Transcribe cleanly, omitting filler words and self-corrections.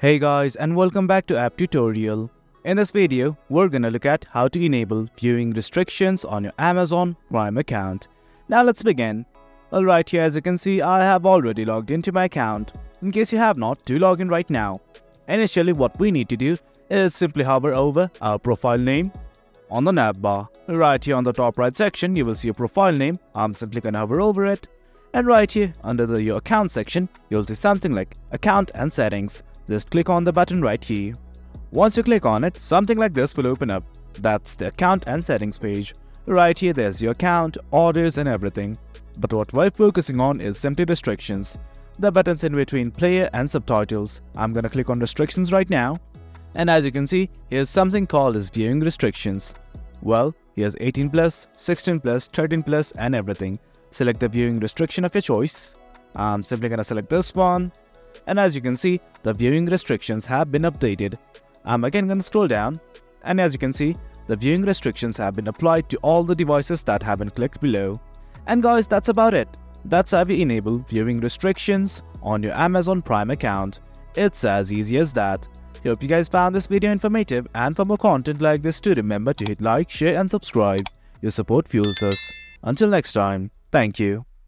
Hey guys, and welcome back to App Tutorial. In this video, we're gonna look at how to enable viewing restrictions on your Amazon Prime account. Now let's begin. Alright, here as you can see, I have already logged into my account. In case you have not, do log in right now. Initially, what we need to do is simply hover over our profile name on the navbar. Right here on the top right section, you will see your profile name. I'm simply gonna hover over it. And right here under your account section, you'll see something like account and settings. Just click on the button right here. Once you click on it, something like this will open up. That's the account and settings page. Right here there's your account, orders and everything. But what we're focusing on is simply restrictions. The buttons in between player and subtitles. I'm gonna click on restrictions right now. And as you can see, here's something called as viewing restrictions. Well, here's 18 plus, 16 plus, 13 plus and everything. Select the viewing restriction of your choice. I'm simply gonna select this one. And as you can see, the viewing restrictions have been updated. I'm again gonna scroll down. And as you can see, the viewing restrictions have been applied to all the devices that have been clicked below. And guys, that's about it. That's how we enable viewing restrictions on your Amazon Prime account. It's as easy as that. Hope you guys found this video informative, and for more content like this, do remember to hit like, share and subscribe. Your support fuels us. Until next time, thank you.